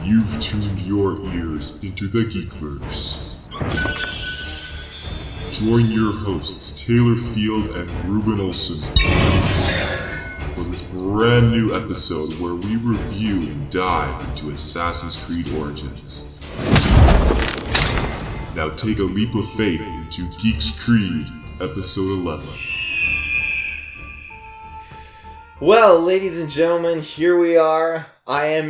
you've tuned your ears into the GeekVerse. Join your hosts Taylor Field and Reuben Olson for this brand new episode where we review and dive into Assassin's Creed Origins. Now take a leap of faith into Geeks Creed, episode 11. Well, ladies and gentlemen, here we are. I am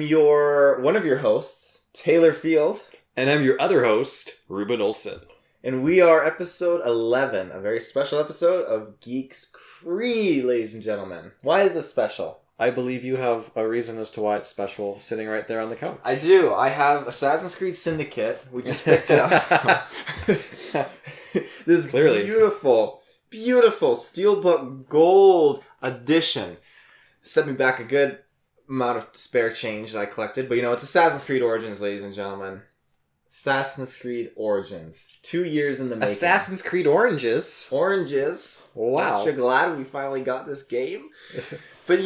one of your hosts, Taylor Field. And I'm your other host, Reuben Olson. And we are episode 11, a very special episode of Geeks Creed, ladies and gentlemen. Why is this special? I believe you have a reason as to why it's special sitting right there on the couch. I do. I have Assassin's Creed Syndicate. We just picked it up. This Clearly. beautiful Steelbook Gold edition. Set me back a good amount of spare change that I collected. But it's Assassin's Creed Origins, ladies and gentlemen. Assassin's Creed Origins. 2 years in the making. Assassin's Creed Oranges. Wow. Aren't you glad we finally got this game? But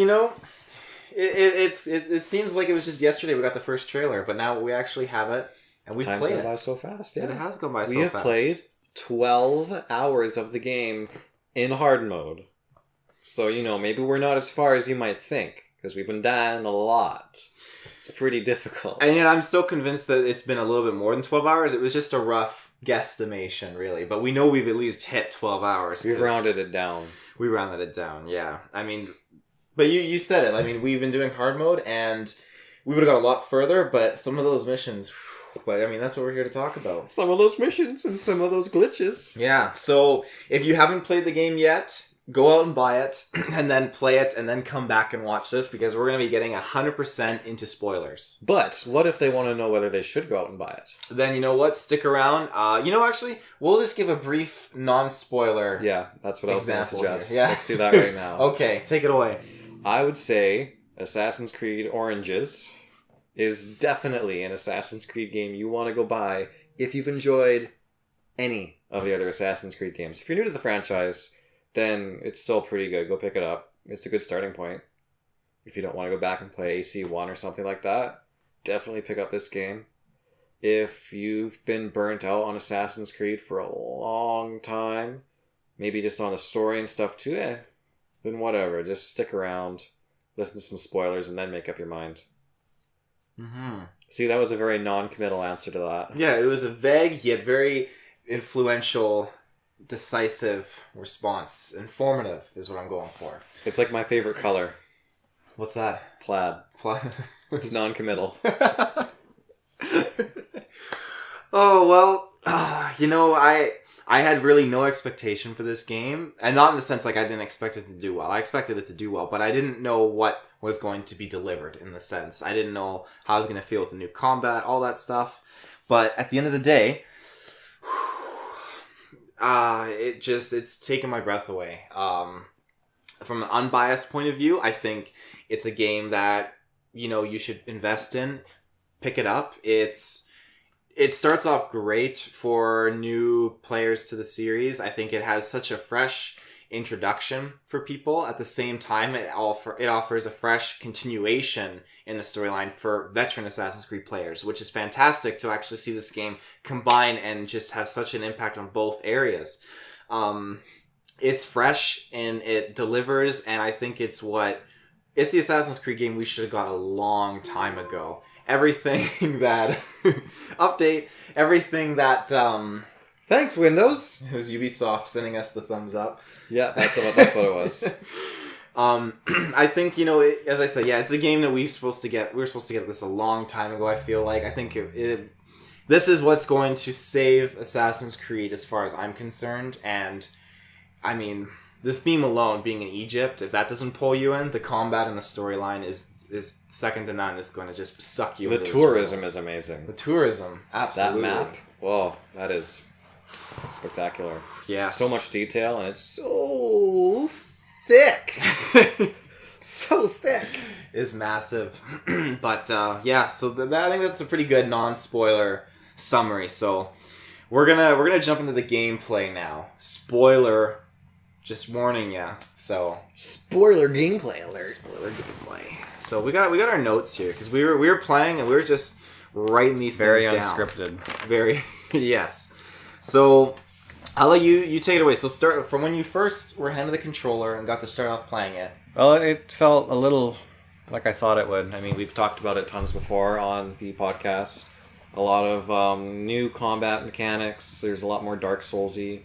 it seems like it was just yesterday we got the first trailer, but now we actually have it, and we've played it. Time's gone by so fast, yeah. It has gone by so fast. We have played 12 hours of the game in hard mode. So, maybe we're not as far as you might think, because we've been dying a lot. It's pretty difficult. And I'm still convinced that it's been a little bit more than 12 hours. It was just a rough guesstimation, really. But we know we've at least hit 12 hours. We've rounded it down. We rounded it down, yeah. But you said it. We've been doing hard mode, and we would have got a lot further, but some of those missions... But, that's what we're here to talk about. Some of those missions and some of those glitches. Yeah, so if you haven't played the game yet... Go out and buy it, and then play it, and then come back and watch this, because we're going to be getting 100% into spoilers. But, what if they want to know whether they should go out and buy it? Then, you know what? Stick around. Actually, we'll just give a brief non-spoiler Yeah, that's what I was going to suggest. Here. Yeah. Let's do that right now. Okay, take it away. I would say Assassin's Creed Oranges is definitely an Assassin's Creed game you want to go buy if you've enjoyed any of the other Assassin's Creed games. If you're new to the franchise... then it's still pretty good. Go pick it up. It's a good starting point. If you don't want to go back and play AC1 or something like that, definitely pick up this game. If you've been burnt out on Assassin's Creed for a long time, maybe just on the story and stuff too, then whatever. Just stick around, listen to some spoilers, and then make up your mind. Mm-hmm. See, that was a very non-committal answer to that. Yeah, it was a vague yet very influential... decisive response. Informative is what I'm going for. It's like my favorite color. What's that? Plaid. Plaid. It's non-committal. Oh, well, I had really no expectation for this game. And not in the sense like I didn't expect it to do well. I expected it to do well, but I didn't know what was going to be delivered in the sense. I didn't know how I was going to feel with the new combat, all that stuff. But at the end of the day... it's taken my breath away. From an unbiased point of view, I think it's a game that, you should invest in, pick it up. It starts off great for new players to the series. I think it has such a fresh introduction for people. At the same time, it offers a fresh continuation in the storyline for veteran Assassin's Creed players, which is fantastic to actually see this game combine and just have such an impact on both areas. It's fresh and it delivers, and I think it's the Assassin's Creed game we should have got a long time ago. Everything that Thanks, Windows. It was Ubisoft sending us the thumbs up. Yeah, that's what it was. I think, as I said, it's a game that we were supposed to get this a long time ago, I feel like. I think this is what's going to save Assassin's Creed as far as I'm concerned. And, the theme alone, being in Egypt, if that doesn't pull you in, the combat and the storyline is second to none. Is going to just suck you into The tourism is amazing. The tourism, absolutely. That map, whoa, that is spectacular. Yeah. So much detail, and it's so thick. So thick. It's massive. But, so I think that's a pretty good non-spoiler summary. So, we're gonna jump into the gameplay now. Spoiler, just warning ya. So, spoiler gameplay alert. Spoiler gameplay. So we got our notes here because we were playing and we writing these Very things unscripted. down. Very, yes. So I'll let you take it away. So start from when you first were handed the controller and got to start off playing it. Well, it felt a little like I thought it would. I mean, we've talked about it tons before on the podcast. A lot of new combat mechanics. There's a lot more Dark Souls-y.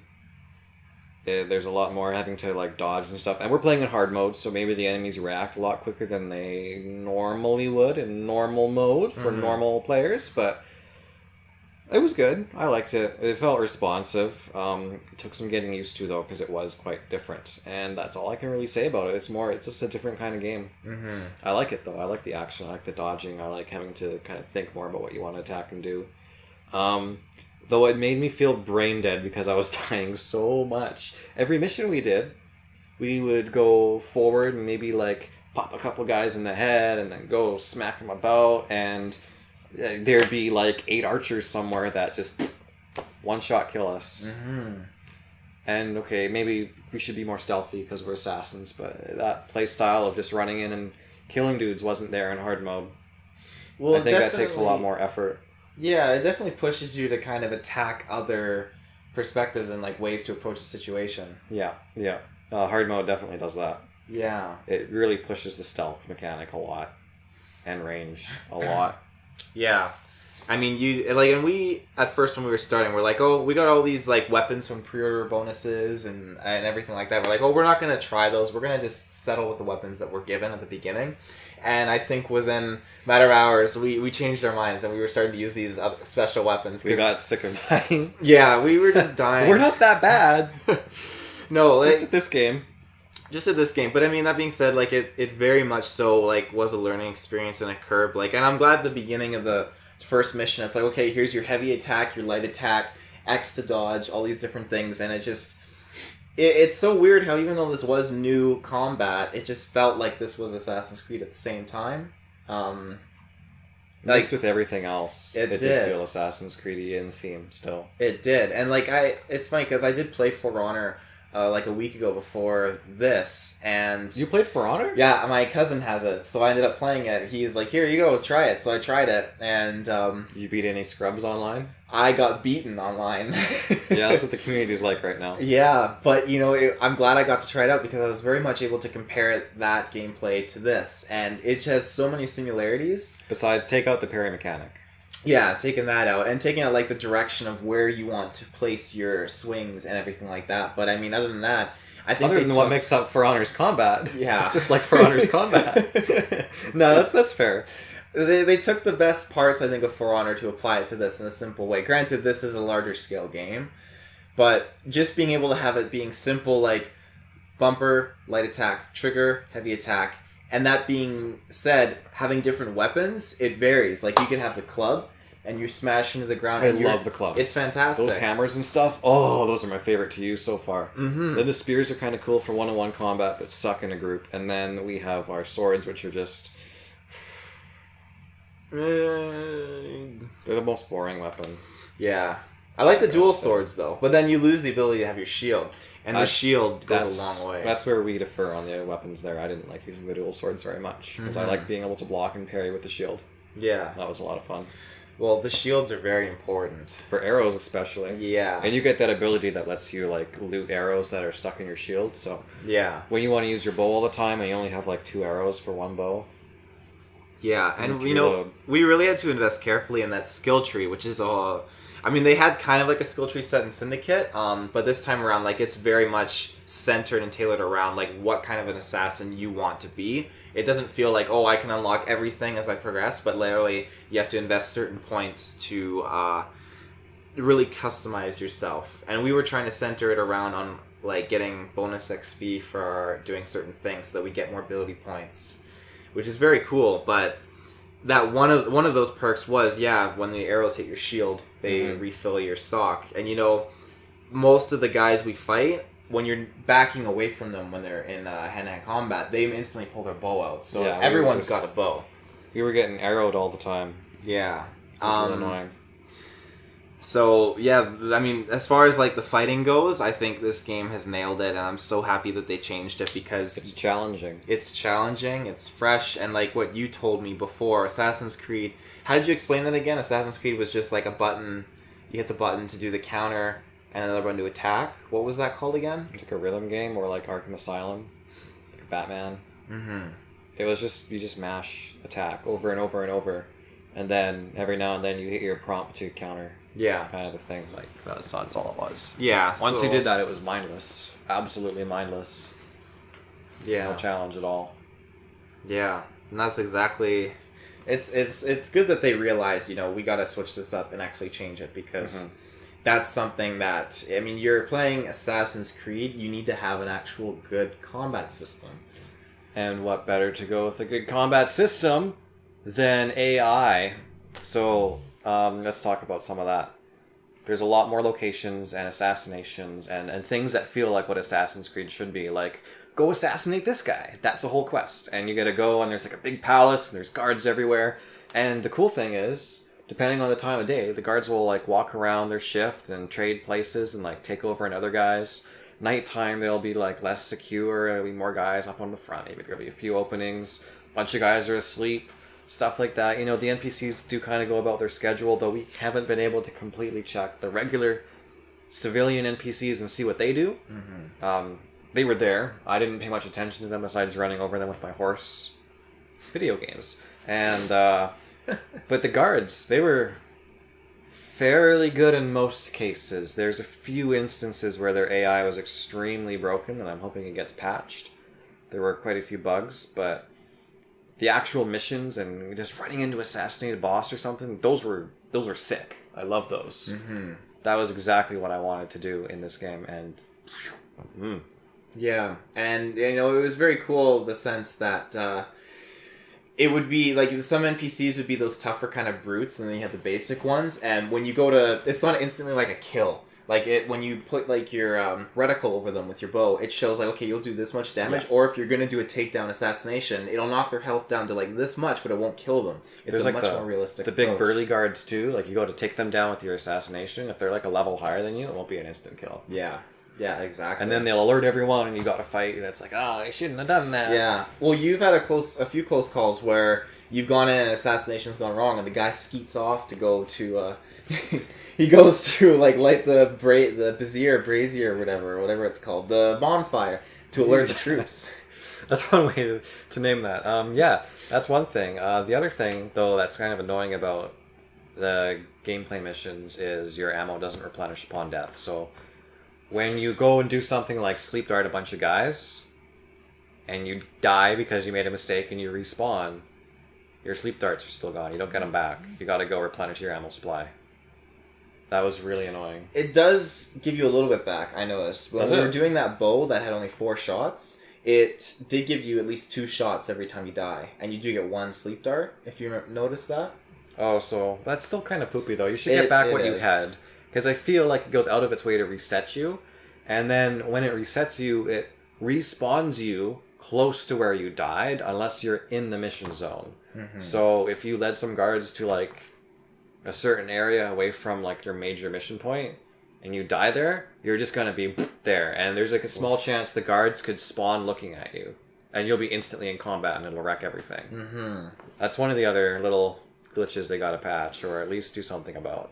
There's a lot more having to like dodge and stuff. And we're playing in hard mode, so maybe the enemies react a lot quicker than they normally would in normal mode for normal players. But it was good. I liked it. It felt responsive. It took some getting used to, though, because it was quite different. And that's all I can really say about it. It's just a different kind of game. Mm-hmm. I like it, though. I like the action. I like the dodging. I like having to kind of think more about what you want to attack and do. Though it made me feel brain dead because I was dying so much. Every mission we did, we would go forward and maybe, like, pop a couple guys in the head and then go smack them about, and there'd be like 8 archers somewhere that just one shot kill us. Mm-hmm. And okay, maybe we should be more stealthy because we're assassins, but that play style of just running in and killing dudes wasn't there in hard mode. Well, I think that takes a lot more effort. Yeah, it definitely pushes you to kind of attack other perspectives and like ways to approach a situation. Yeah. Hard mode definitely does that. Yeah. It really pushes the stealth mechanic a lot and range a lot. Yeah. I mean, and we, at first when we were starting, we're like, oh, we got all these, like, weapons from pre-order bonuses and everything like that. We're like, oh, we're not going to try those. We're going to just settle with the weapons that we're given at the beginning. And I think within a matter of hours, we changed our minds and we were starting to use these other special weapons. We got sick of dying. Yeah, we were just dying. We're not that bad. No, just at this game. Just at this game. But I mean, that being said, like, it very much so, like, was a learning experience and a curve. Like, and I'm glad the beginning of the first mission, it's like, okay, here's your heavy attack, your light attack, X to dodge, all these different things. And it just... It's so weird how even though this was new combat, it just felt like this was Assassin's Creed at the same time. Mixed with everything else, it did feel Assassin's Creed-y in theme still. It did. And, like, it's funny because I did play For Honor like a week ago before this, and... You played For Honor? Yeah, my cousin has it, so I ended up playing it. He's like, here you go, try it. So I tried it, and... You beat any scrubs online? I got beaten online. Yeah, that's what the community's like right now. Yeah, but, you know, I'm glad I got to try it out because I was very much able to compare that gameplay to this, and it has so many similarities. Besides, take out the parry mechanic. Yeah, taking that out, and taking out, like, the direction of where you want to place your swings and everything like that. But, I mean, other than that, I think other than what makes up For Honor's combat. Yeah. It's just like For Honor's combat. No, that's fair. They took the best parts, I think, of For Honor to apply it to this in a simple way. Granted, this is a larger scale game, but just being able to have it being simple, like, bumper, light attack, trigger, heavy attack, and that being said, having different weapons, it varies. Like, you can have the club, and you smash into the ground. I love the clubs. It's fantastic. Those hammers and stuff, oh, those are my favorite to use so far. Mm-hmm. Then the spears are kind of cool for one-on-one combat, but suck in a group. And then we have our swords, which are just... they're the most boring weapon. Yeah. I like the dual swords, though. But then you lose the ability to have your shield. And the shield goes a long way. That's where we differ on the weapons there. I didn't like using the dual swords very much. Because I like being able to block and parry with the shield. Yeah. That was a lot of fun. Well, the shields are very important. For arrows especially. Yeah. And you get that ability that lets you, like, loot arrows that are stuck in your shield. So yeah, when you want to use your bow all the time and you only have, like, 2 arrows for one bow. Yeah, and, you know, we really had to invest carefully in that skill tree, which is all... I mean, they had kind of like a skill tree set in Syndicate, but this time around, like, it's very much centered and tailored around, like, what kind of an assassin you want to be. It doesn't feel like, oh, I can unlock everything as I progress, but literally you have to invest certain points to really customize yourself. And we were trying to center it around on, like, getting bonus XP for doing certain things so that we get more ability points, which is very cool, but... That one of those perks was, yeah, when the arrows hit your shield, they refill your stock. And, you know, most of the guys we fight, when you're backing away from them when they're in hand-to-hand combat, they instantly pull their bow out. So yeah, everyone's got a bow. We were getting arrowed all the time. Yeah. It was really annoying. So yeah, I mean, as far as like the fighting goes, I think this game has nailed it, and I'm so happy that they changed it because It's challenging. It's challenging, it's fresh, and like what you told me before, Assassin's Creed. How did you explain that again? Assassin's Creed was just like a button. You hit the button to do the counter, and another button to attack. What was that called again? It's like a rhythm game, or like Arkham Asylum, like Batman. Mm-hmm. It was just you just mash attack over and over and over, and then every now and then you hit your prompt to counter. Yeah. Kind of a thing. Like that's all it was. Yeah. Once you did that, it was mindless. Absolutely mindless. Yeah. No challenge at all. Yeah, and that's exactly. It's good that they realize, we got to switch this up and actually change it because that's something that, I mean, you're playing Assassin's Creed, you need to have an actual good combat system. And what better to go with a good combat system than AI? So let's talk about some of that. There's a lot more locations and assassinations and things that feel like what Assassin's Creed should be. Like, go assassinate this guy. That's a whole quest. And you gotta go, and there's like a big palace, and there's guards everywhere. And the cool thing is, depending on the time of day, the guards will like walk around their shift and trade places and like take over another guy's. Nighttime, they'll be like less secure. There'll be more guys up on the front. Maybe there'll be a few openings. A bunch of guys are asleep. Stuff like that. The NPCs do kind of go about their schedule, though we haven't been able to completely check the regular civilian NPCs and see what they do. Mm-hmm. They were there. I didn't pay much attention to them besides running over them with my horse. Video games. And, but the guards, they were fairly good in most cases. There's a few instances where their AI was extremely broken, and I'm hoping it gets patched. There were quite a few bugs, but the actual missions and just running into assassinate a boss or something, those were sick. I love those. Mm-hmm. That was exactly what I wanted to do in this game, and yeah, and it was very cool the sense that it would be like some NPCs would be those tougher kind of brutes, and then you have the basic ones. And when you go to, it's not instantly like a kill. Like when you put like your reticle over them with your bow, it shows like, okay, you'll do this much damage. Yeah. Or if you're gonna do a takedown assassination, it'll knock their health down to like this much, but it won't kill them. It's There's much more realistic. The big burly guards too. Like you go to take them down with your assassination. If they're like a level higher than you, it won't be an instant kill. Yeah. Yeah, exactly. And then they'll alert everyone, and you got to fight, and it's like, I shouldn't have done that. Yeah. Well, you've had a few close calls where you've gone in and assassination's gone wrong, and the guy skeets off to go to. He goes to like light the brazier, whatever it's called, the bonfire, to alert the troops. That's one way to name that. Yeah, that's one thing. The other thing, though, that's kind of annoying about the gameplay missions is your ammo doesn't replenish upon death. So when you go and do something like sleep dart a bunch of guys, and you die because you made a mistake and you respawn, your sleep darts are still gone. You don't get them back. You got to go replenish your ammo supply. That was really annoying. It does give you a little bit back, I noticed. When we were doing that bow that had only 4 shots, it did give you at least 2 shots every time you die. And you do get 1 sleep dart, if you noticed that. Oh, so that's still kind of poopy, though. You should get back what you had. Because I feel like it goes out of its way to reset you. And then when it resets you, it respawns you close to where you died, unless you're in the mission zone. Mm-hmm. So if you led some guards to, like, a certain area away from like your major mission point and you die there, you're just gonna be there, and there's like a small chance the guards could spawn looking at you, and you'll be instantly in combat and it'll wreck everything. Mm-hmm. That's one of the other little glitches they gotta patch, or at least do something about.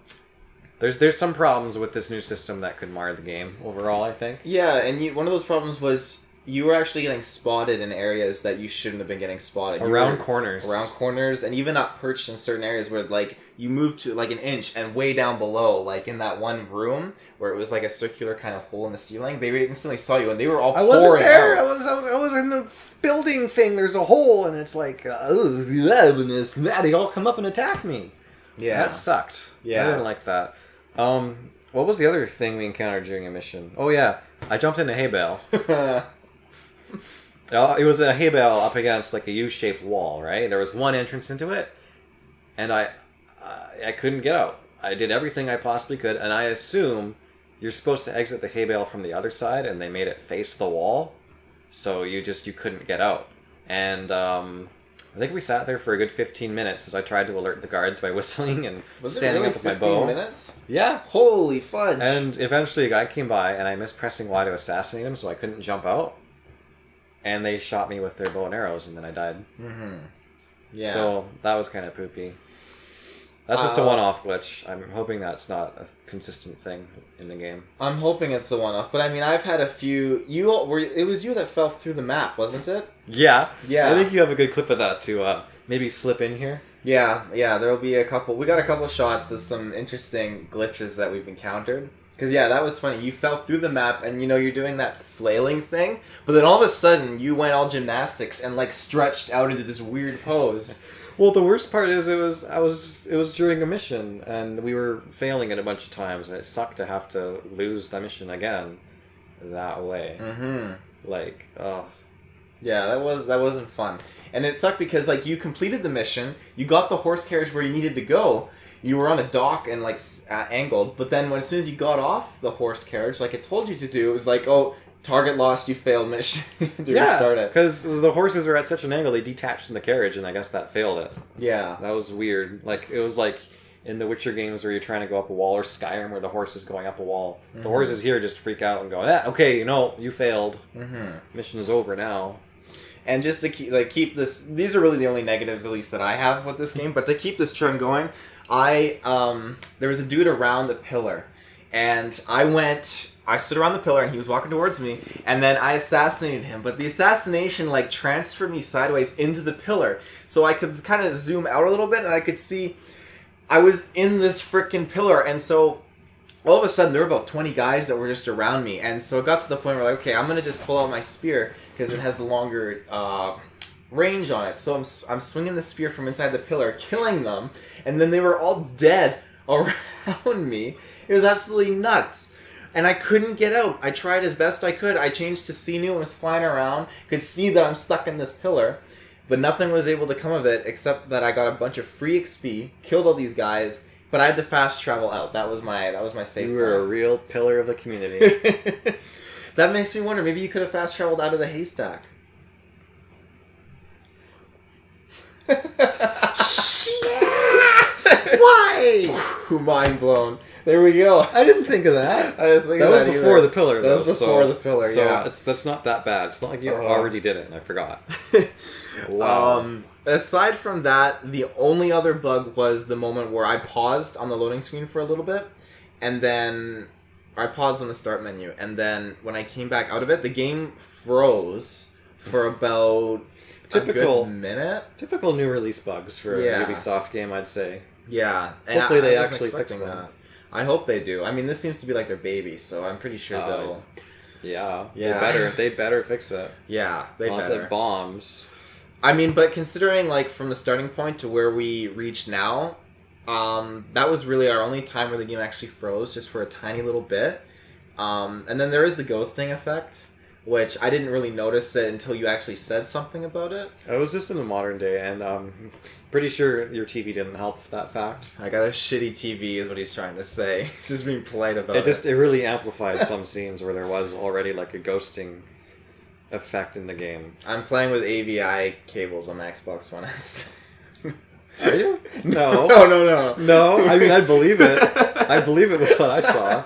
There's some problems with this new system that could mar the game overall, I think. Yeah, and one of those problems was you were actually getting spotted in areas that you shouldn't have been getting spotted. Around corners, and even up perched in certain areas where, like, you moved to, like, an inch, and way down below, like, in that one room, where it was, like, a circular kind of hole in the ceiling, they instantly saw you, and they were all pouring out. I wasn't there! I was in the building thing, there's a hole, and it's like, they all come up and attack me. Yeah. That sucked. Yeah. I didn't like that. What was the other thing we encountered during a mission? Oh, yeah. I jumped in a hay bale. It was a hay bale up against like a U-shaped wall, right? There was one entrance into it, and I couldn't get out. I did everything I possibly could, and I assume you're supposed to exit the hay bale from the other side, and they made it face the wall, so you couldn't get out. And I think we sat there for a good 15 minutes as I tried to alert the guards by whistling and Was standing it really up with my 15 bow. minutes? Yeah. Holy fudge! And eventually a guy came by and I missed pressing Y to assassinate him, so I couldn't jump out. And they shot me with their bow and arrows, and then I died. Mm-hmm. Yeah. So that was kind of poopy. That's just a one-off glitch. I'm hoping that's not a consistent thing in the game. I'm hoping it's the one-off, but I mean, I've had a few. It was you that fell through the map, wasn't it? Yeah. Yeah. I think you have a good clip of that to maybe slip in here. Yeah. There'll be a couple. We got a couple shots of some interesting glitches that we've encountered. Because, yeah, that was funny. You fell through the map, and, you're doing that flailing thing, but then all of a sudden, you went all gymnastics and, stretched out into this weird pose. Well, the worst part is it was during a mission, and we were failing it a bunch of times, and it sucked to have to lose the mission again that way. Mm-hmm. Yeah, that wasn't fun. And it sucked because, you completed the mission, you got the horse carriage where you needed to go, you were on a dock and, angled, but then as soon as you got off the horse carriage, like it told you to do, it was like, oh, target lost, you failed mission. Restart it. Because the horses were at such an angle, they detached from the carriage, and I guess that failed it. Yeah. That was weird. It was like in the Witcher games where you're trying to go up a wall, or Skyrim where the horse is going up a wall. Mm-hmm. The horses here just freak out and go, okay, you failed. Mm-hmm. Mission is over now. And just to keep this, these are really the only negatives, at least, that I have with this game, but to keep this trend going, there was a dude around a pillar, and I stood around the pillar, and he was walking towards me, and then I assassinated him. But the assassination, transferred me sideways into the pillar. So I could kind of zoom out a little bit, and I could see I was in this frickin' pillar. And so all of a sudden, there were about 20 guys that were just around me. And so it got to the point where, okay, I'm going to just pull out my spear, because it has a longer range on it. So I'm swinging the spear from inside the pillar, killing them, and then they were all dead around me. It was absolutely nuts. And I couldn't get out. I tried as best I could. I changed to Sinu and was flying around. Could see that I'm stuck in this pillar. But nothing was able to come of it except that I got a bunch of free XP, killed all these guys, but I had to fast travel out. That was my safe You were point. a real pillar of the community. That makes me wonder, maybe you could have fast traveled out of the haystack. Why? Mind blown. There we go. I didn't think of that. I didn't think that of was that before either. the pillar. That was before the pillar. So yeah. that's not that bad. It's not like you already did it and I forgot. Wow. Aside from that, the only other bug was the moment where I paused on the loading screen for a little bit, and then I paused on the start menu, and then when I came back out of it, the game froze for about a good minute. Typical new release bugs for a Ubisoft game, I'd say. Yeah. And hopefully they actually fix them. I hope they do. I mean, this seems to be like their baby, so I'm pretty sure they'll... Yeah. Yeah. They better fix it. Yeah, they Unless better. it bombs. I mean, but considering, from the starting point to where we reach now, that was really our only time where the game actually froze, just for a tiny little bit. And then there is the ghosting effect, which I didn't really notice it until you actually said something about it. It was just in the modern day, and pretty sure your TV didn't help that fact. I got a shitty TV is what he's trying to say. He's just being polite about it. It really amplified some scenes where there was already a ghosting effect in the game. I'm playing with AVI cables on my Xbox One S. Are you? No. No. I mean, I believe it. I believe it with what I saw.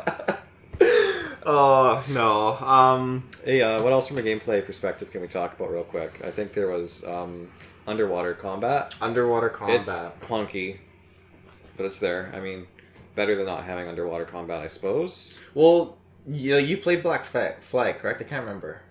Oh, no. Hey, what else from a gameplay perspective can we talk about real quick? I think there was underwater combat. Underwater combat. It's clunky, but it's there. I mean, better than not having underwater combat, I suppose. Well, you played Black Flag, correct? I can't remember.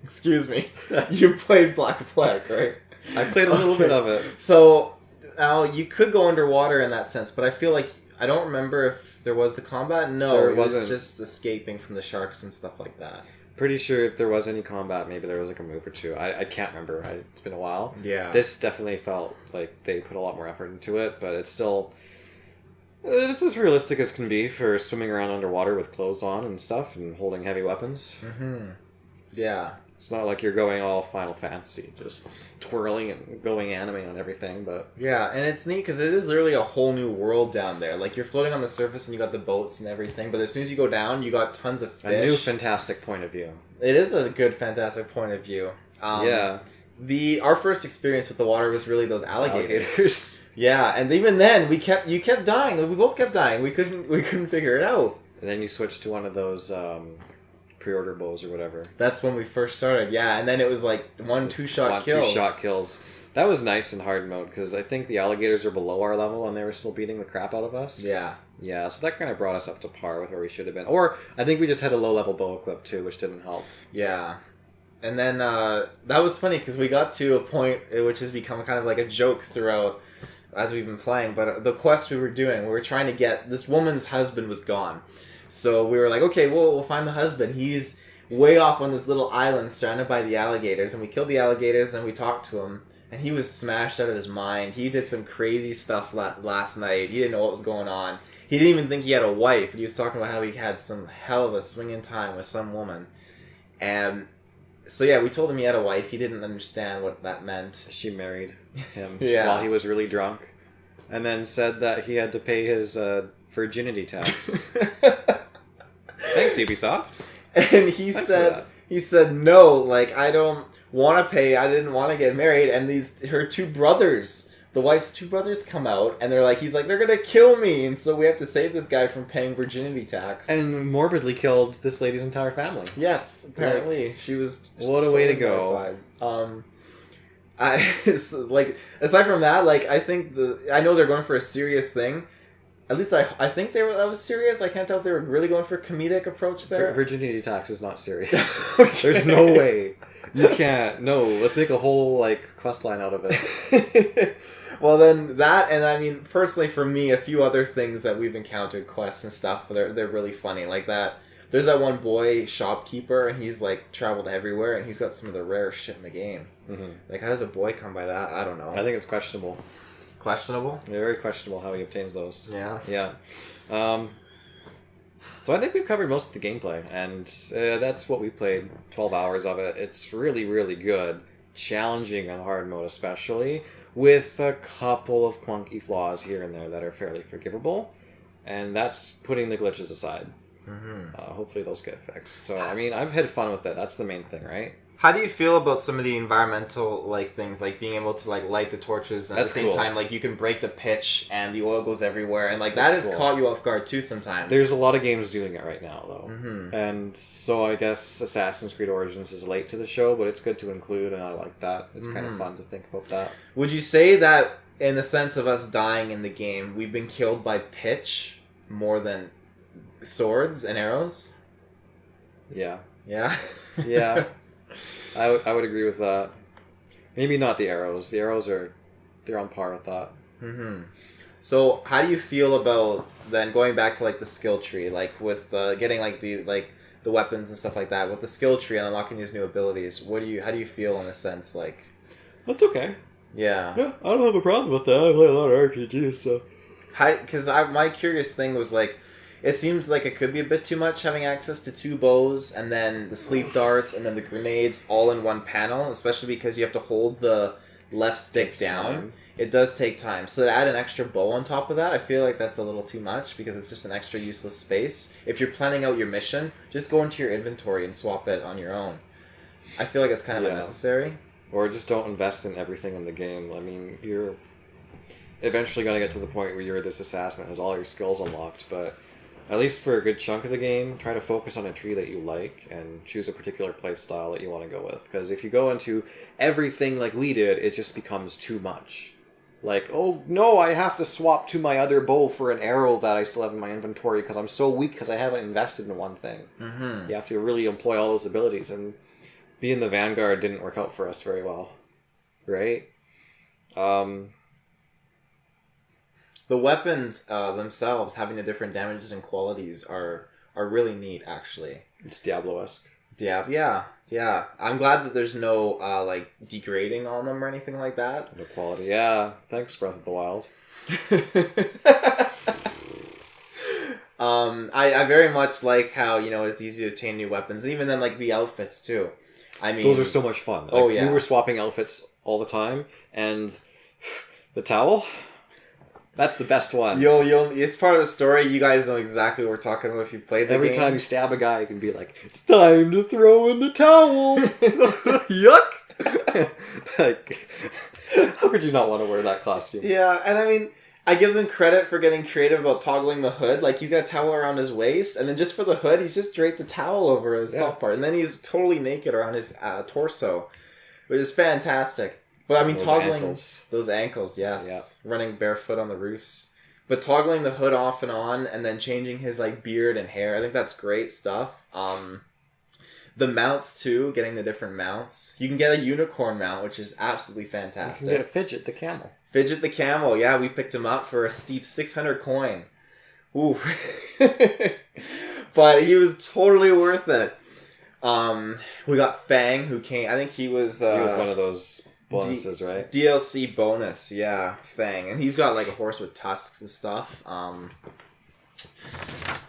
Excuse me. You played Black Flag, right? I played a little bit of it. So, now, you could go underwater in that sense, but I feel like... I don't remember if there was the combat. No, it was just escaping from the sharks and stuff like that. Pretty sure if there was any combat, maybe there was a move or two. I can't remember. It's been a while. Yeah. This definitely felt like they put a lot more effort into it, but it's still... It's as realistic as can be for swimming around underwater with clothes on and stuff and holding heavy weapons. Mm-hmm. Yeah. It's not like you're going all Final Fantasy, just twirling and going anime on everything, but... Yeah, and it's neat because it is literally a whole new world down there. You're floating on the surface and you got the boats and everything, but as soon as you go down, you got tons of fish. A new fantastic point of view. It is a good, fantastic point of view. Yeah. our first experience with the water was really those alligators. Yeah, and even then you kept dying. We both kept dying. We couldn't figure it out. And then you switched to one of those pre-order bows or whatever. That's when we first started. Yeah, and then it was like 2-shot kills. 2-shot kills. That was nice in hard mode because I think the alligators are below our level and they were still beating the crap out of us. Yeah. Yeah, so that kind of brought us up to par with where we should have been. Or I think we just had a low-level bow equip too, which didn't help. Yeah. And then that was funny because we got to a point which has become kind of like a joke throughout as we've been playing. But the quest we were doing, we were trying to get... This woman's husband was gone. So we were like, okay, we'll find the husband. He's way off on this little island surrounded by the alligators. And we killed the alligators and we talked to him. And he was smashed out of his mind. He did some crazy stuff last night. He didn't know what was going on. He didn't even think he had a wife. And he was talking about how he had some hell of a swinging time with some woman. And so yeah, we told him he had a wife. He didn't understand what that meant. She married him Yeah. while he was really drunk. And then said that he had to pay his virginity tax. Thanks, Ubisoft. And he said, no, like, I don't want to pay. I didn't want to get married. And her two brothers, the wife's two brothers come out and he's like, they're going to kill me. And so we have to save this guy from paying virginity tax. And morbidly killed this lady's entire family. Yes, apparently. She was... What a way to go. Like, aside from that, like, I think I know they're going for a serious thing. At least I think that was serious. I can't tell if they were really going for a comedic approach there. Virginity tax is not serious. Okay. There's no way. You can't. No, let's make a whole, like, quest line out of it. Well, then that, and I mean, personally for me, a few other things that we've encountered, quests and stuff, they're really funny. Like that, there's that one boy shopkeeper, and he's, like, traveled everywhere, and he's got some of the rarest shit in the game. Mm-hmm. Like, how does a boy come by that? I don't know. I think it's questionable. Questionable? Very questionable how he obtains those. Yeah. Yeah. So I think we've covered most of the gameplay, and that's what we've played. 12 hours of it. It's really, really good. Challenging on hard mode especially, with a couple of clunky flaws here and there that are fairly forgivable, and that's putting the glitches aside. Mm-hmm. Hopefully those get fixed. So, I mean, I've had fun with it. That's the main thing, right? How do you feel about some of the environmental like things, like being able to like light the torches and at the same time, like you can break the pitch and the oil goes everywhere, and like that has caught you off guard too sometimes. There's a lot of games doing it right now though, and so I guess Assassin's Creed Origins is late to the show, but it's good to include, and I like that. It's kind of fun to think about that. Would you say that in the sense of us dying in the game, we've been killed by pitch more than swords and arrows? Yeah. Yeah. Yeah. I would agree with that. Maybe not the arrows. The arrows they're on par with that. Mm-hmm. So how do you feel about then going back to like the skill tree, like with getting like the weapons and stuff like that, with the skill tree and unlocking these new abilities? How do you feel in a sense like? That's okay. Yeah. Yeah, I don't have a problem with that. I play a lot of RPGs, so. Because my curious thing was like, it seems like it could be a bit too much having access to 2 bows and then the sleep darts and then the grenades all in one panel, especially because you have to hold the left stick down. It does take time. So to add an extra bow on top of that, I feel like that's a little too much because it's just an extra useless space. If you're planning out your mission, just go into your inventory and swap it on your own. I feel like it's kind of unnecessary. Or just don't invest in everything in the game. I mean, you're eventually going to get to the point where you're this assassin that has all your skills unlocked, but at least for a good chunk of the game, try to focus on a tree that you like and choose a particular play style that you want to go with. Because if you go into everything like we did, it just becomes too much. Like, oh no, I have to swap to my other bow for an arrow that I still have in my inventory because I'm so weak because I haven't invested in one thing. Mm-hmm. You have to really employ all those abilities, and being the Vanguard didn't work out for us very well. Right? The weapons themselves, having the different damages and qualities, are really neat, actually. It's Diablo-esque. Yeah. I'm glad that there's no like degrading on them or anything like that. No quality. Yeah. Thanks, Breath of the Wild. I very much like how it's easy to obtain new weapons, and even then like the outfits too. I mean, those are so much fun. Like, we were swapping outfits all the time, and the towel. That's the best one. It's part of the story. You guys know exactly what we're talking about if you played the game. Every time you stab a guy, you can be like, it's time to throw in the towel. Yuck! Like, how could you not want to wear that costume? Yeah, and I mean, I give them credit for getting creative about toggling the hood. Like, he's got a towel around his waist, and then just for the hood, he's just draped a towel over his top part. And then he's totally naked around his torso, which is fantastic. But I mean, those toggling ankles. those ankles, yes. Yeah. Running barefoot on the roofs. But toggling the hood off and on, and then changing his like beard and hair, I think that's great stuff. The mounts too, getting the different mounts. You can get a unicorn mount, which is absolutely fantastic. You can get a Fidget the camel. Fidget the camel, yeah, we picked him up for a steep 600 coin. Ooh. But he was totally worth it. We got Fang, who came, I think he was one of those bonuses, right? DLC bonus, yeah, Fang. And he's got like a horse with tusks and stuff.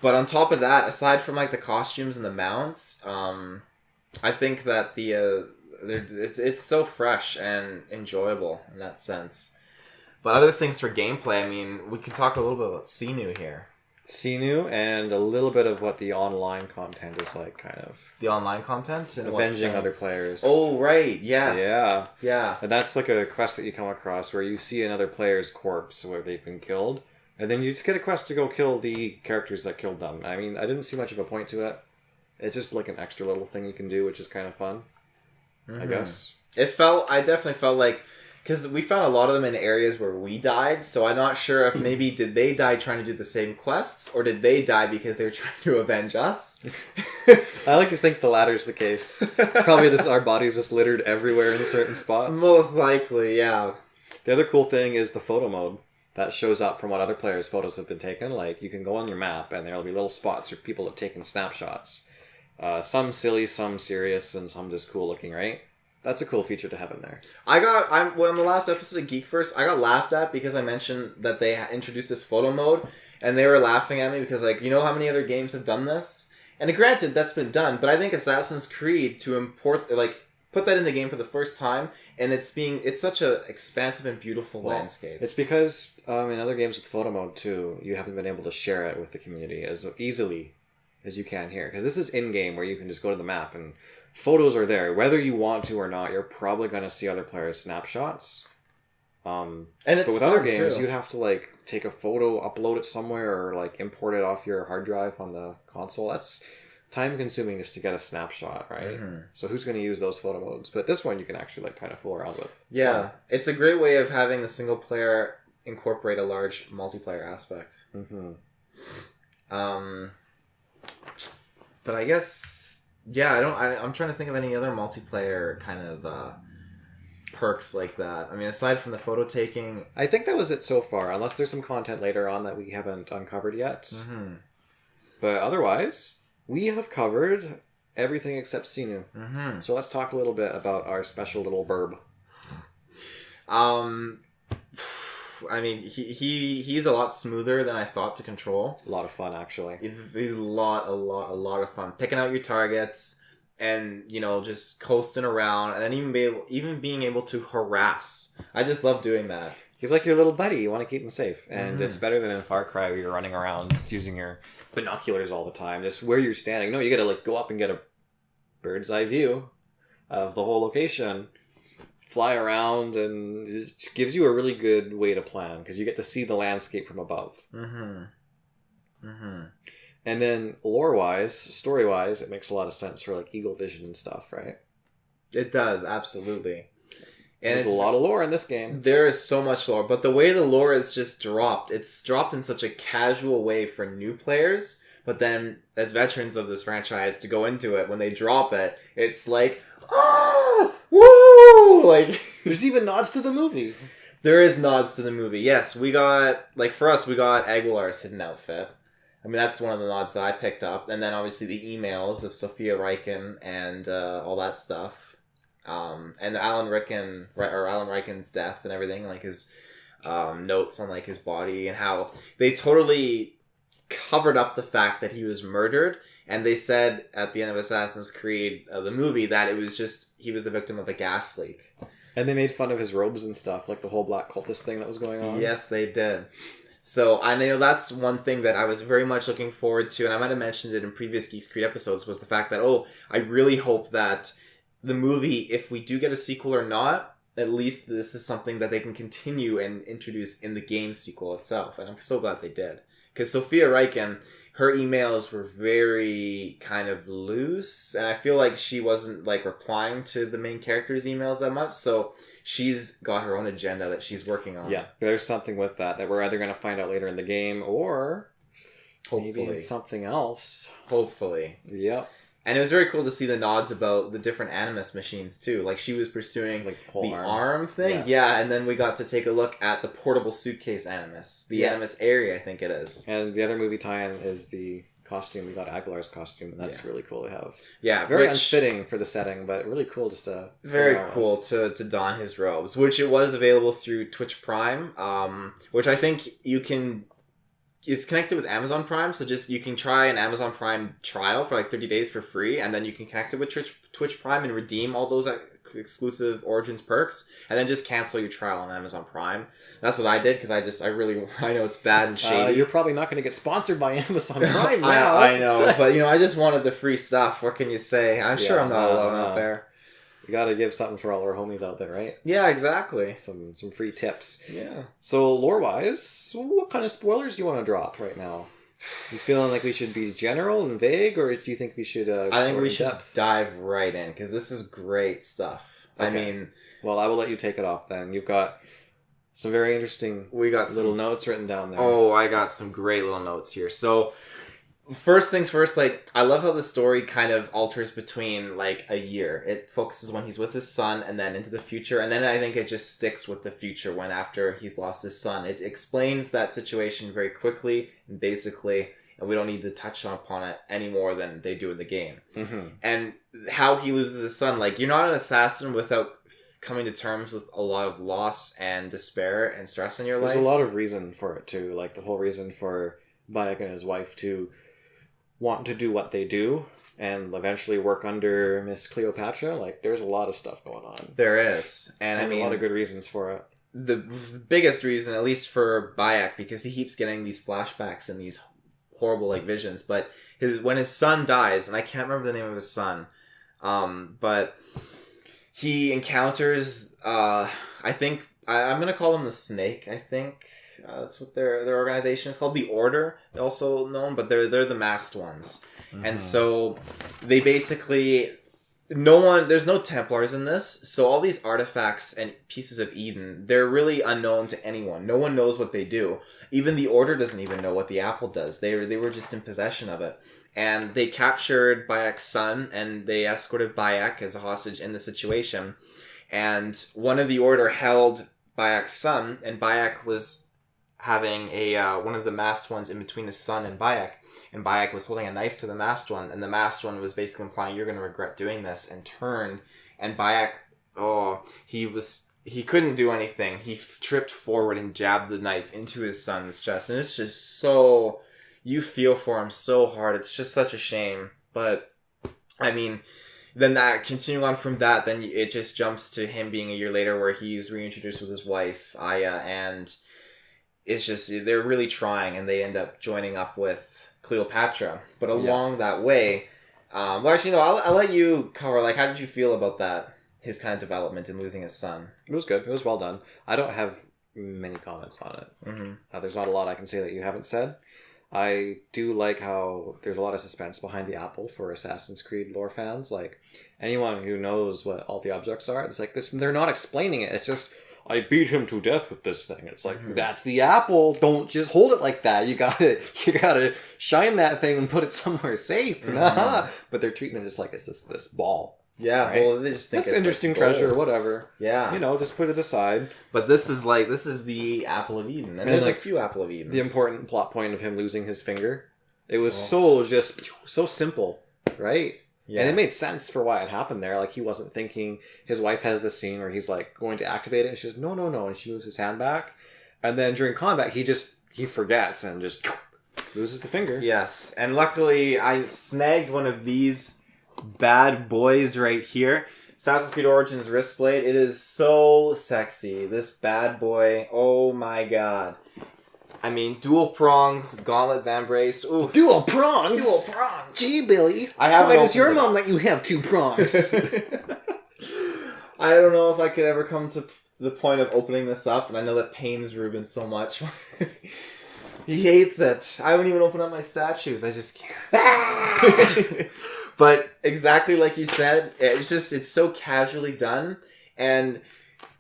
But on top of that, aside from like the costumes and the mounts, I think that it's so fresh and enjoyable in that sense. But other things for gameplay, I mean, we can talk a little bit about Sinu here. Sinu and a little bit of what the online content is like, kind of. The online content? Avenging other players. Oh, right, yes. Yeah. Yeah. And that's like a quest that you come across where you see another player's corpse where they've been killed. And then you just get a quest to go kill the characters that killed them. I mean, I didn't see much of a point to it. It's just like an extra little thing you can do, which is kind of fun. Mm-hmm. I guess. I definitely felt like, because we found a lot of them in areas where we died, so I'm not sure if maybe did they die trying to do the same quests, or did they die because they were trying to avenge us? I like to think the latter's the case. Probably our bodies just littered everywhere in certain spots. Most likely, yeah. The other cool thing is the photo mode. That shows up from what other players' photos have been taken. Like, you can go on your map, and there'll be little spots where people have taken snapshots. Some silly, some serious, and some just cool looking, right? That's a cool feature to have in there. Well, in the last episode of GeekVerse, I got laughed at because I mentioned that they introduced this photo mode, and they were laughing at me because, like, you know how many other games have done this? And granted, that's been done, but I think Assassin's Creed, to put that in the game for the first time, and it's such a expansive and beautiful landscape. It's because in other games with photo mode too, you haven't been able to share it with the community as easily as you can here. Because this is in-game where you can just go to the map and photos are there. Whether you want to or not, you're probably going to see other players' snapshots. And it's but with other fun, games, too. you'd have to like take a photo, upload it somewhere, or like import it off your hard drive on the console. That's time consuming just to get a snapshot, right? Mm-hmm. So who's going to use those photo modes? But this one you can actually like kind of fool around with. It's a great way of having the single player incorporate a large multiplayer aspect. Mm-hmm. But I guess I'm trying to think of any other multiplayer kind of perks like that. I mean, aside from the photo taking, I think that was it so far. Unless there's some content later on that we haven't uncovered yet. Mm-hmm. But otherwise, we have covered everything except Sinu. Mm-hmm. So let's talk a little bit about our special little burb. I mean, he's a lot smoother than I thought to control. A lot of fun, actually. A lot of fun. Picking out your targets and, just coasting around, and then even being able to harass. I just love doing that. He's like your little buddy. You want to keep him safe. And it's better than in Far Cry where you're running around using your binoculars all the time. Just where you're standing. No, you got to like go up and get a bird's eye view of the whole location. Fly around, and it gives you a really good way to plan because you get to see the landscape from above. Mm-hmm. Mm-hmm. And then lore-wise, story-wise, it makes a lot of sense for like Eagle Vision and stuff, right? It does, absolutely. And there's a lot of lore in this game. There is so much lore, but the way the lore is just dropped, it's dropped in such a casual way for new players, but then as veterans of this franchise to go into it, when they drop it, it's like, oh, woo! Like, there's even nods to the movie. There is nods to the movie. Yes, we got Aguilar's hidden outfit. I mean, that's one of the nods that I picked up. And then obviously the emails of Sophia Riken and all that stuff. And Alan Riken's death and everything, like his notes on like his body and how they totally covered up the fact that he was murdered. And they said at the end of Assassin's Creed, the movie, that it was just he was the victim of a gas leak. And they made fun of his robes and stuff, like the whole Black Cultist thing that was going on. Yes, they did. So I know that's one thing that I was very much looking forward to, and I might have mentioned it in previous Geeks Creed episodes, was the fact that, I really hope that the movie, if we do get a sequel or not, at least this is something that they can continue and introduce in the game sequel itself. And I'm so glad they did. Because Sophia Reichen, her emails were very kind of loose, and I feel like she wasn't like replying to the main character's emails that much, so she's got her own agenda that she's working on. Yeah, there's something with that we're either going to find out later in the game, or Hopefully. maybe it's something else. Hopefully. Yep. And it was very cool to see the nods about the different Animus machines, too. Like, she was pursuing Like the arm thing. Yeah, and then we got to take a look at the portable suitcase Animus. The Animus area, I think it is. And the other movie tie-in is the costume. We got Aguilar's costume, and that's really cool to have. Yeah, very unfitting for the setting, but really cool just to... Very cool to don his robes, which it was available through Twitch Prime, which I think you can... It's connected with Amazon Prime, so just you can try an Amazon Prime trial for like 30 days for free, and then you can connect it with Twitch Prime and redeem all those exclusive Origins perks, and then just cancel your trial on Amazon Prime. That's what I did, because I know it's bad and shady. You're probably not going to get sponsored by Amazon Prime now. I know, but I just wanted the free stuff. What can you say? I'm sure I'm not alone out there. We got to give something for all our homies out there, right? Yeah, exactly. Some free tips. Yeah. So, lore-wise, what kind of spoilers do you want to drop right now? You feeling like we should be general and vague, or do you think we should I think we should dive right in, because this is great stuff. Okay. I mean... Well, I will let you take it off then. You've got some very interesting little notes written down there. Oh, I got some great little notes here. So... First things first, like, I love how the story kind of alters between, like, a year. It focuses when he's with his son and then into the future, and then I think it just sticks with the future when after he's lost his son. It explains that situation very quickly and basically, and we don't need to touch upon it any more than they do in the game. Mm-hmm. And how he loses his son, like, you're not an assassin without coming to terms with a lot of loss and despair and stress in your life. There's a lot of reason for it, too. Like, the whole reason for Bayek and his wife to want to do what they do and eventually work under Miss Cleopatra. Like, there's a lot of stuff going on. There is. And I mean, a lot of good reasons for it. The biggest reason, at least for Bayek, because he keeps getting these flashbacks and these horrible, like, visions, but when his son dies, and I can't remember the name of his son, but he encounters, I think, I'm going to call him the Snake, I think. That's what their organization is called, the Order, also known, but they're the masked ones. Mm-hmm. And so they basically there's no Templars in this, so all these artifacts and pieces of Eden, they're really unknown to anyone. No one knows what they do. Even the Order doesn't even know what the apple does. They were just in possession of it. And they captured Bayek's son, and they escorted Bayek as a hostage in the situation. And one of the Order held Bayek's son, and Bayek was having one of the masked ones in between his son and Bayek was holding a knife to the masked one, and the masked one was basically implying, you're going to regret doing this, and turned, and Bayek, he couldn't do anything. He tripped forward and jabbed the knife into his son's chest, and it's just so, you feel for him so hard. It's just such a shame. But I mean, then that, continuing on from that, then it just jumps to him being a year later where he's reintroduced with his wife, Aya, and it's just, they're really trying, and they end up joining up with Cleopatra. But along that way, well, actually, no, I'll let you cover, like, how did you feel about that, his kind of development in losing his son? It was good. It was well done. I don't have many comments on it. Mm-hmm. There's not a lot I can say that you haven't said. I do like how there's a lot of suspense behind the apple for Assassin's Creed lore fans. Like, anyone who knows what all the objects are, it's like this. They're not explaining it. It's just, I beat him to death with this thing. It's like, that's the apple. Don't just hold it like that. You gotta shine that thing and put it somewhere safe. But their treatment is like, it's this ball. Yeah, right? Well, they just think it's interesting, like treasure, whatever. Yeah. Just put it aside. But this is the Apple of Eden. And there's like a few Apple of Edens. The important plot point of him losing his finger. It was so simple, right? Yes. And it made sense for why it happened there. Like, he wasn't thinking, his wife has this scene where he's like going to activate it, and she goes, no, and she moves his hand back. And then during combat, he forgets and just loses the finger. Yes. And luckily, I snagged one of these bad boys right here. Assassin's Creed Origins Wristblade. It is so sexy. This bad boy. Oh my god. I mean, dual prongs, gauntlet vambrace. Ooh. Dual prongs? Dual prongs. Gee, Billy. Why does your mom let you have two prongs? I don't know if I could ever come to the point of opening this up, and I know that pains Reuben so much. He hates it. I wouldn't even open up my statues. I just can't. But exactly like you said, it's so casually done, and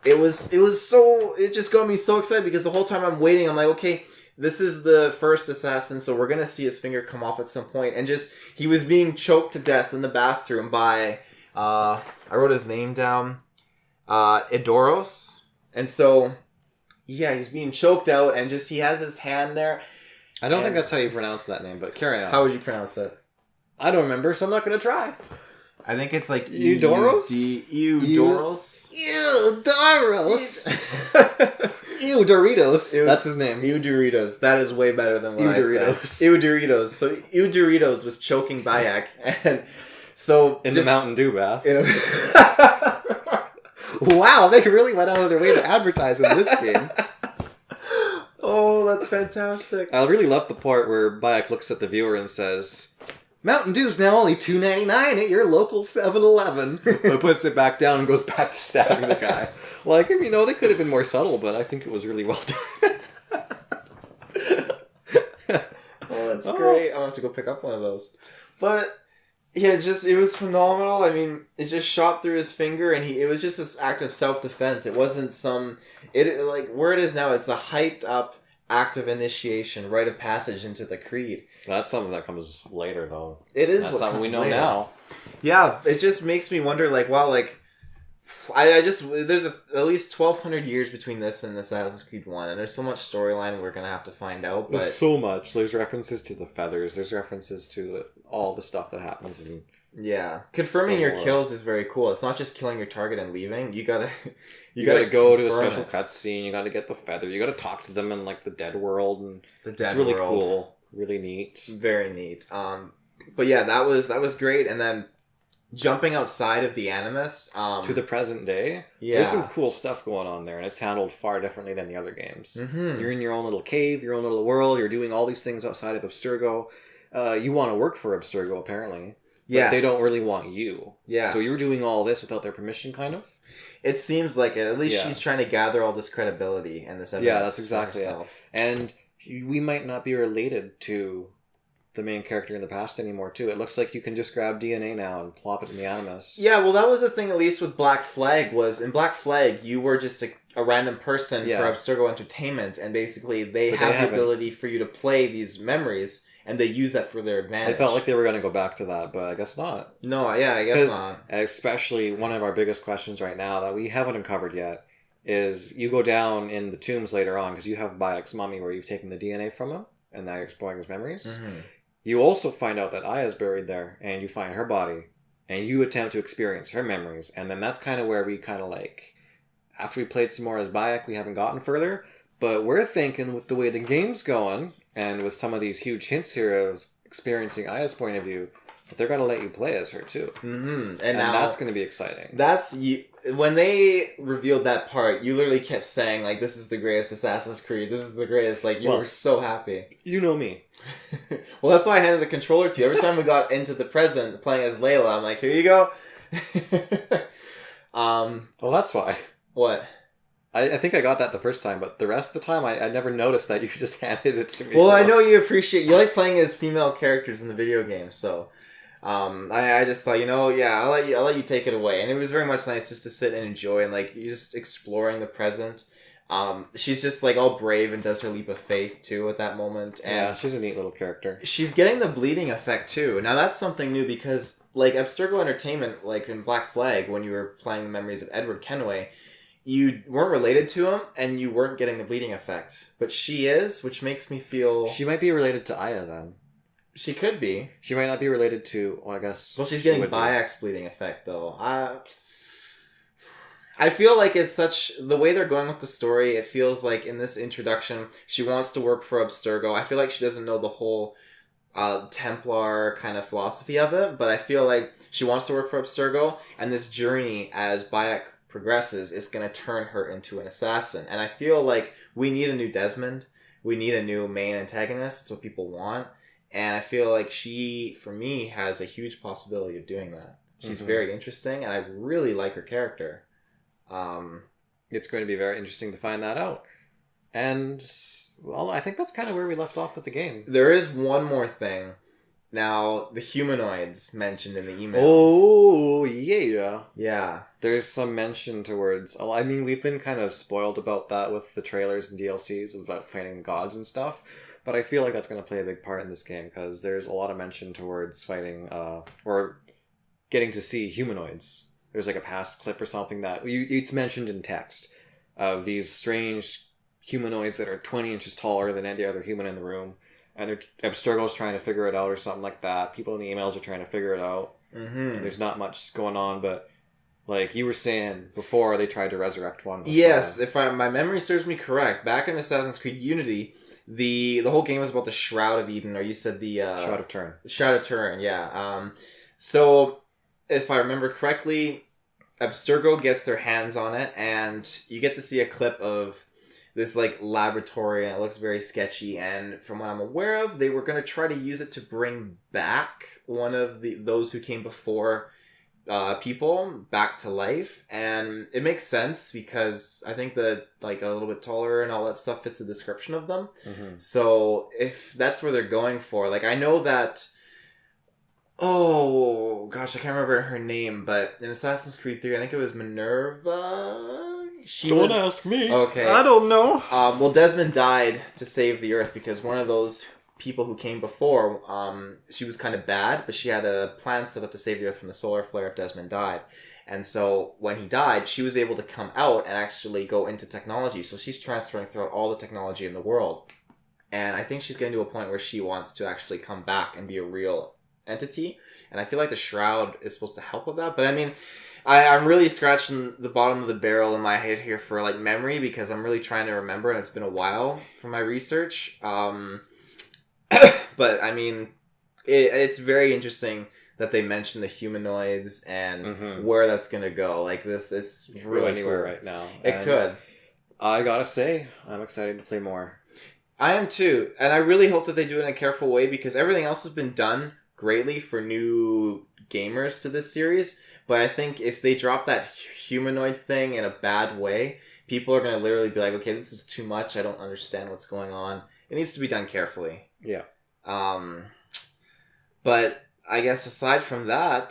it just got me so excited because the whole time I'm waiting, I'm like, okay, this is the first assassin, so we're gonna see his finger come off at some point, and he was being choked to death in the bathroom by I wrote his name down, Edoros, and so. Yeah, he's being choked out, and he has his hand there. I don't think that's how you pronounce that name, but carry on. How would you pronounce it? I don't remember, so I'm not going to try. I think it's like Eudoros? Eudoros? Eudoros! Ew Doritos. That's his name. Eudoritos. That is way better than what I said. Eudoritos. So Eudoritos was choking Bayek, and so in the Mountain Dew bath. You know, wow, they really went out of their way to advertise in this game. Oh, that's fantastic. I really love the part where Bayek looks at the viewer and says, Mountain Dew's now only $2.99 at your local 7-Eleven. But puts it back down and goes back to stabbing the guy. Like, they could have been more subtle, but I think it was really well done. Oh, that's great. I'll have to go pick up one of those. But... yeah, it was phenomenal. I mean, it just shot through his finger, and it was just this act of self-defense. It wasn't where it is now, it's a hyped up act of initiation, rite of passage into the creed. That's something that comes later, though. It is That's something we know later. Now. Yeah, it just makes me wonder, wow, there's at least 1,200 years between this and Assassin's Creed 1, and there's so much storyline we're going to have to find out. But... there's so much. There's references to the feathers. There's references to all the stuff that happens in... yeah. Confirming your kills is very cool. It's not just killing your target and leaving. You gotta go to a special cutscene. You gotta get the feather. You gotta talk to them in, the dead world. And it's really cool. Really neat. Very neat. But yeah, that was great. And then... jumping outside of the Animus to the present day, there's some cool stuff going on there, and it's handled far differently than the other games. Mm-hmm. You're in your own little cave, your own little world. You're doing all these things outside of Abstergo. You want to work for Abstergo, apparently. But they don't really want you. Yes. So you're doing all this without their permission, kind of? It seems like it. At least she's trying to gather all this credibility and this evidence. Yeah, that's exactly it. And we might not be related to the main character in the past anymore, too. It looks like you can just grab DNA now and plop it in the Animus. Yeah, well, that was the thing, at least with Black Flag, was in Black Flag, you were just a random person for Abstergo Entertainment, and basically they have the ability for you to play these memories, and they use that for their advantage. I felt like they were going to go back to that, but I guess not. No, yeah, I guess not. Especially one of our biggest questions right now that we haven't uncovered yet is you go down in the tombs later on, because you have Bayek's mummy where you've taken the DNA from him, and now you're exploring his memories. Mm-hmm. You also find out that Aya's buried there, and you find her body, and you attempt to experience her memories, and then that's kind of where we after we played some more as Bayek, we haven't gotten further, but we're thinking with the way the game's going, and with some of these huge hints here of experiencing Aya's point of view, that they're going to let you play as her too. Mm-hmm. And now, that's going to be exciting. When they revealed that part, you literally kept saying, this is the greatest Assassin's Creed, this is the greatest, were so happy. You know me. Well, that's why I handed the controller to you. Every time we got into the present, playing as Layla, I'm like, here you go. Well, that's why. What? I think I got that the first time, but the rest of the time, I never noticed that you just handed it to me. Well, I know you like playing as female characters in the video game, so... I just thought, I'll let you take it away. And it was very much nice just to sit and enjoy and you're just exploring the present. She's just all brave and does her leap of faith too at that moment. And yeah, she's a neat little character. She's getting the bleeding effect too. Now that's something new because Abstergo Entertainment, in Black Flag, when you were playing the memories of Edward Kenway, you weren't related to him and you weren't getting the bleeding effect. But she is, which makes me feel... She might be related to Aya then. She could be. She might not be related to, I guess... Well, she's getting Bayek's bleeding effect, though. I feel like it's the way they're going with the story, it feels like in this introduction, she wants to work for Abstergo. I feel like she doesn't know the whole Templar kind of philosophy of it, but I feel like she wants to work for Abstergo, and this journey, as Bayek progresses, is going to turn her into an assassin. And I feel like we need a new Desmond. We need a new main antagonist. It's what people want. And I feel like she, for me, has a huge possibility of doing that. She's very interesting, and I really like her character. It's going to be very interesting to find that out. And, well, I think that's kind of where we left off with the game. There is one more thing. Now, the humanoids mentioned in the email. Oh, yeah. Yeah. There's some mention towards... I mean, we've been kind of spoiled about that with the trailers and DLCs about fighting gods and stuff, but I feel like that's going to play a big part in this game, because there's a lot of mention towards fighting, or getting to see humanoids. There's like a past clip or something that... It's mentioned in text of these strange humanoids that are 20 inches taller than any other human in the room. And Abstergo's trying to figure it out or something like that. People in the emails are trying to figure it out. Mm-hmm. And there's not much going on, but like you were saying before, they tried to resurrect one. Yes, if my memory serves me correct, back in Assassin's Creed Unity, the whole game was about the Shroud of Eden, or you said the... Shroud of Turin. Shroud of Turin, yeah. So, if I remember correctly, Abstergo gets their hands on it, and you get to see a clip of this like laboratory, and it looks very sketchy, and from what I'm aware of, they were going to try to use it to bring back one of those who came before people back to life, and it makes sense because I think that like a little bit taller and all that stuff fits the description of them. Mm-hmm. So if that's where they're going for, like I know that, oh gosh, I can't remember her name, but in Assassin's Creed 3, I think it was Minerva. Don't ask me. Okay. I don't know. Well, Desmond died to save the Earth because one of those people who came before, she was kind of bad, but she had a plan set up to save the Earth from the solar flare if Desmond died. And so when he died, she was able to come out and actually go into technology. So she's transferring throughout all the technology in the world. And I think she's getting to a point where she wants to actually come back and be a real entity. And I feel like the Shroud is supposed to help with that. But I mean... I'm really scratching the bottom of the barrel in my head here for like memory because I'm really trying to remember, and it's been a while for my research. But I mean, it's very interesting that they mention the humanoids and where that's gonna go. Like this, it's really anywhere cool. right now. It could. I gotta say, I'm excited to play more. I am too, and I really hope that they do it in a careful way because everything else has been done greatly for new gamers to this series. But I think if they drop that humanoid thing in a bad way, people are going to literally be like, okay, this is too much. I don't understand what's going on. It needs to be done carefully. Yeah. But I guess aside from that,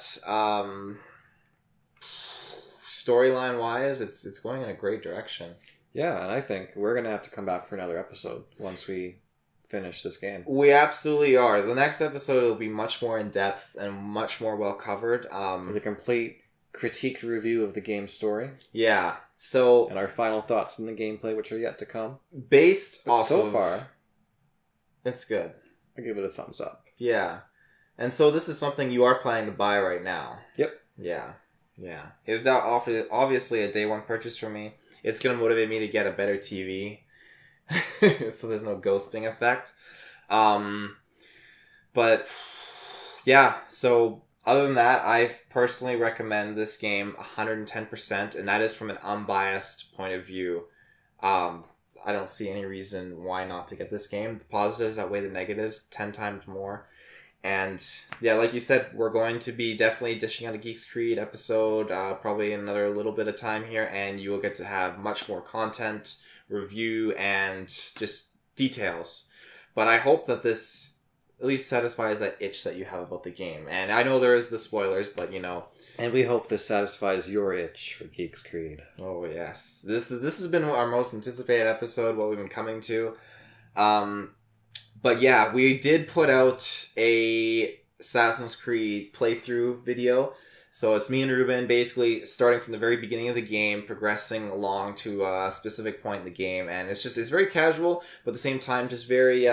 storyline-wise, it's going in a great direction. Yeah, and I think we're going to have to come back for another episode once we finish this game. We absolutely are. The next episode will be much more in depth and much more well covered. With a complete critiqued review of the game's story. Yeah. So and our final thoughts on the gameplay, which are yet to come. Based but off so of, far, it's good. I give it a thumbs up. Yeah. And so this is something you are planning to buy right now. Yep. Yeah. Yeah. It was that obviously a day one purchase for me. It's going to motivate me to get a better TV. So there's no ghosting effect. But yeah, so other than that, I personally recommend this game 110%, and that is from an unbiased point of view. I don't see any reason why not to get this game. The positives outweigh the negatives 10 times more. And yeah, like you said, we're going to be definitely dishing out a Geeks Creed episode, probably in another little bit of time here, and you will get to have much more content, review, and just details. But I hope that this at least satisfies that itch that you have about the game. And I know there is the spoilers, but you know. And we hope this satisfies your itch for Geeks Creed. Oh yes, this has been our most anticipated episode, what we've been coming to. But yeah, we did put out a Assassin's Creed playthrough video. So it's me and Reuben basically starting from the very beginning of the game, progressing along to a specific point in the game. And it's very casual, but at the same time just very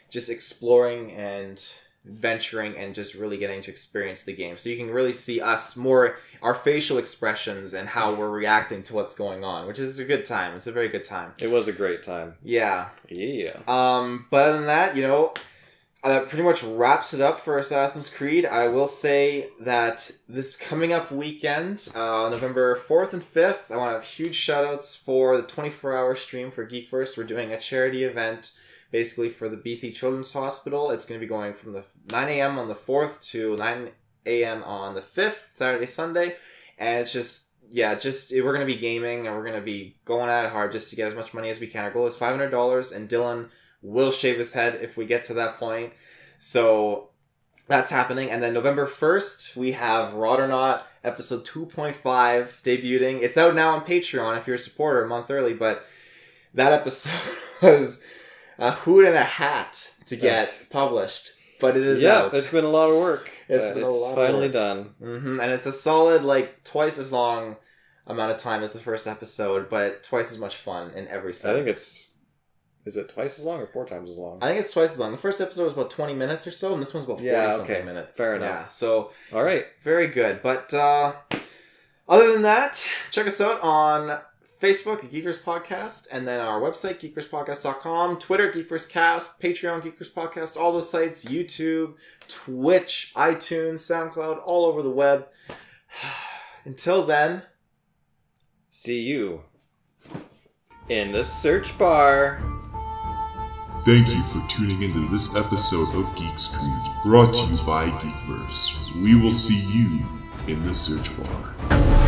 just exploring and venturing and just really getting to experience the game. So you can really see us more, our facial expressions and how we're reacting to what's going on, which is a good time. It's a very good time. It was a great time. Yeah. Yeah. But other than that, you know, that pretty much wraps it up for Assassin's Creed. I will say that this coming up weekend, November 4th and 5th, I want to have huge shoutouts for the 24-hour stream for GeekVerse. We're doing a charity event basically for the BC Children's Hospital. It's going to be going from the 9 a.m. on the 4th to 9 a.m. on the 5th, Saturday, Sunday. And it's just we're going to be gaming and we're going to be going at it hard just to get as much money as we can. Our goal is $500, and Dylan will shave his head if we get to that point. So that's happening. And then November 1st, we have Rod or Not episode 2.5 debuting. It's out now on Patreon if you're a supporter a month early, but that episode was a hoot and a hat to get published. But it is out. Yeah, it's been a lot of work. It's finally done. Mm-hmm. And it's a solid, like, twice as long amount of time as the first episode, but twice as much fun in every sense. I think it's... Is it twice as long or 4 times as long? I think it's twice as long. The first episode was about 20 minutes or so, and this one's about 40-something minutes. Fair enough. Yeah, so... All right. Very good. But other than that, check us out on Facebook at GeekVerse Podcast, and then our website, geekversepodcast.com, Twitter, GeekVerse Cast, Patreon, GeekVerse Podcast, all those sites, YouTube, Twitch, iTunes, SoundCloud, all over the web. Until then... See you in the search bar. Thank you for tuning into this episode of Geeks Creed, brought to you by GeekVerse. We will see you in the search bar.